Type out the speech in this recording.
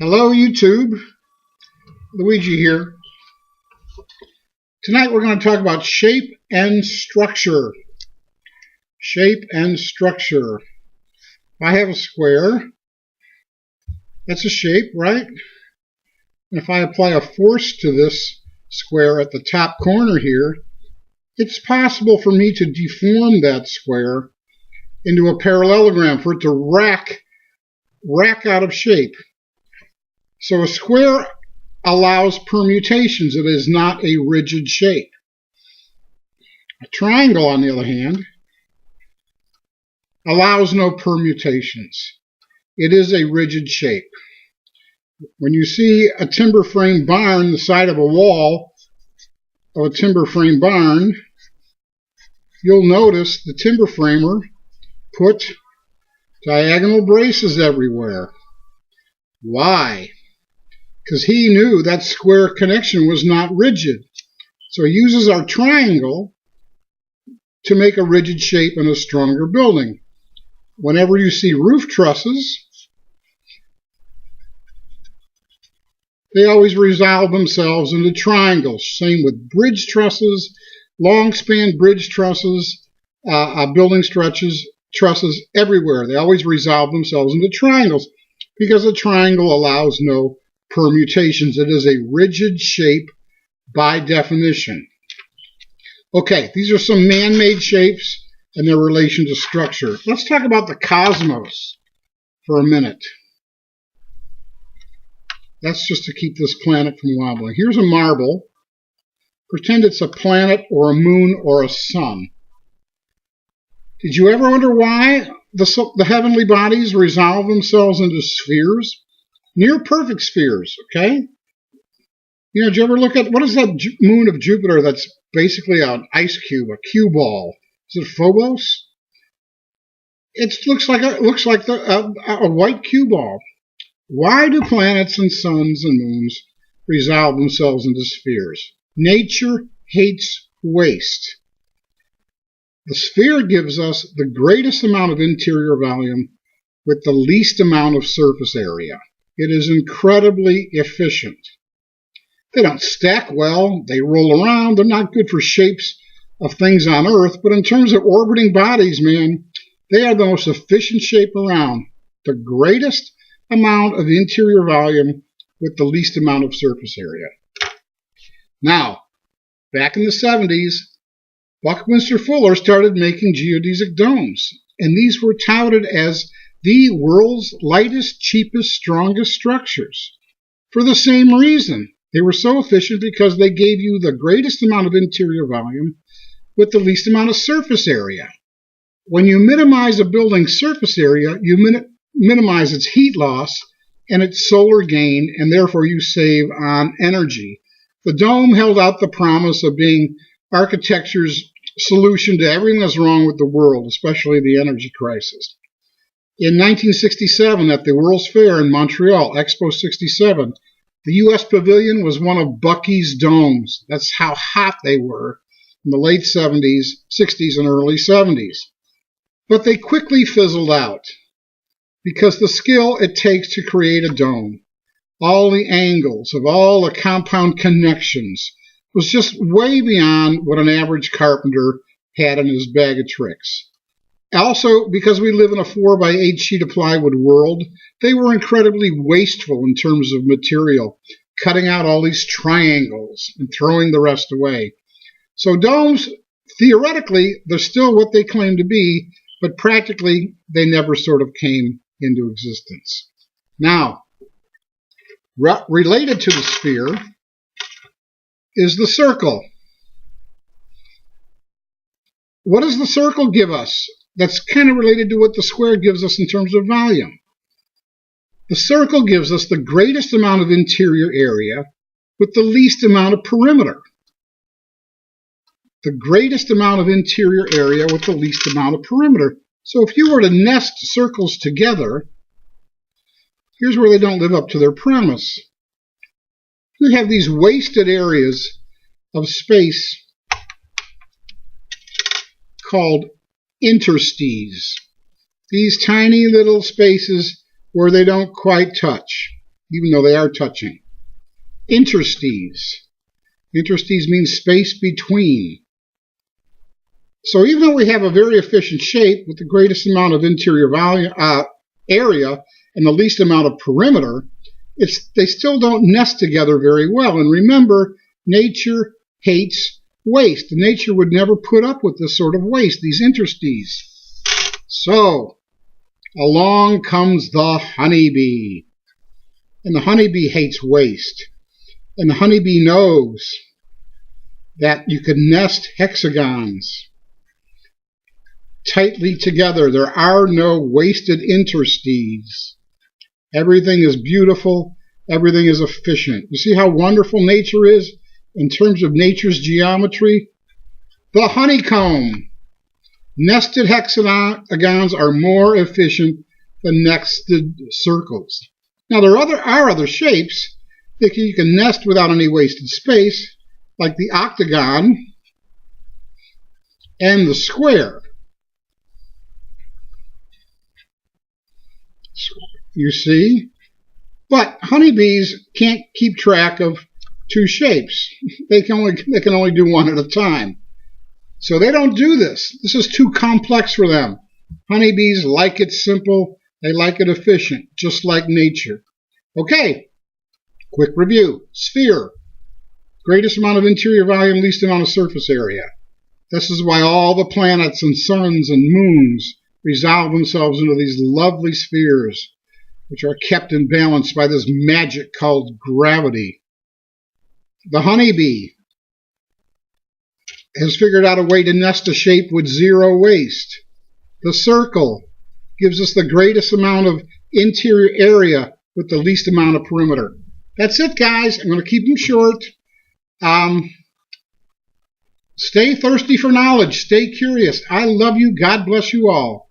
Hello YouTube, Luigi here. Tonight we're going to talk about shape and structure. Shape and structure. If I have a square, that's a shape, right? And if I apply a force to this square at the top corner here, it's possible for me to deform that square into a parallelogram, for it to rack out of shape. So a square allows permutations. It is not a rigid shape. A triangle, on the other hand, allows no permutations. It is a rigid shape. When you see a timber frame barn, the side of a wall of a timber frame barn, you'll notice the timber framer put diagonal braces everywhere. Why? Because he knew that square connection was not rigid. So he uses our triangle to make a rigid shape in a stronger building. Whenever you see roof trusses, they always resolve themselves into triangles. Same with bridge trusses, long span bridge trusses, building trusses everywhere. They always resolve themselves into triangles because a triangle allows no permutations. It is a rigid shape by definition. Okay, these are some man-made shapes and their relation to structure. Let's talk about the cosmos for a minute. That's just to keep this planet from wobbling. Here's a marble. Pretend it's a planet or a moon or a sun. Did you ever wonder why the heavenly bodies resolve themselves into spheres? Near perfect spheres, okay? You know, did you ever look at, what is that moon of Jupiter that's basically an ice cube, a cue ball? Is it Phobos? It looks like a white cue ball. Why do planets and suns and moons resolve themselves into spheres? Nature hates waste. The sphere gives us the greatest amount of interior volume with the least amount of surface area. It is incredibly efficient. They don't stack well. They roll around. They're not good for shapes of things on Earth. But in terms of orbiting bodies, man, they are the most efficient shape around. The greatest amount of interior volume with the least amount of surface area. Now, back in the 70s, Buckminster Fuller started making geodesic domes. And these were touted as the world's lightest, cheapest, strongest structures. For the same reason, they were so efficient because they gave you the greatest amount of interior volume with the least amount of surface area. When you minimize a building's surface area, you minimize its heat loss and its solar gain, and therefore you save on energy. The dome held out the promise of being architecture's solution to everything that's wrong with the world, especially the energy crisis. In 1967, at the World's Fair in Montreal, Expo 67, the U.S. Pavilion was one of Bucky's domes. That's how hot they were in the late 70s, 60s, and early 70s. But they quickly fizzled out because the skill it takes to create a dome, all the angles of all the compound connections, was just way beyond what an average carpenter had in his bag of tricks. Also, because we live in a 4x8 sheet of plywood world, they were incredibly wasteful in terms of material, cutting out all these triangles and throwing the rest away. So domes, theoretically, they're still what they claim to be, but practically they never sort of came into existence. Now, related to the sphere is the circle. What does the circle give us? That's kind of related to what the square gives us in terms of volume. The circle gives us the greatest amount of interior area with the least amount of perimeter. The greatest amount of interior area with the least amount of perimeter. So if you were to nest circles together, here's where they don't live up to their promise. You have these wasted areas of space called interstices. These tiny little spaces where they don't quite touch. even though they are touching. Interstices. Interstices means space between. So even though we have a very efficient shape with the greatest amount of interior area and the least amount of perimeter, they still don't nest together very well. And remember, nature hates waste. Nature would never put up with this sort of waste, these interstices. So, along comes the honeybee. And the honeybee hates waste. And the honeybee knows that you can nest hexagons tightly together. There are no wasted interstices. Everything is beautiful. Everything is efficient. You see how wonderful nature is in terms of nature's geometry? The honeycomb. Nested hexagons are more efficient than nested circles. Now, there are other shapes that you can nest without any wasted space, like the octagon and the square. You see? But honeybees can't keep track of two shapes. They can only do one at a time. So they don't do this. This is too complex for them. Honeybees like it simple. They like it efficient, just like nature. Okay, quick review. Sphere. Greatest amount of interior volume, least amount of surface area. This is why all the planets and suns and moons resolve themselves into these lovely spheres, which are kept in balance by this magic called gravity. The honeybee has figured out a way to nest a shape with zero waste. The circle gives us the greatest amount of interior area with the least amount of perimeter. That's it, guys. I'm going to keep them short. Stay thirsty for knowledge. Stay curious. I love you. God bless you all.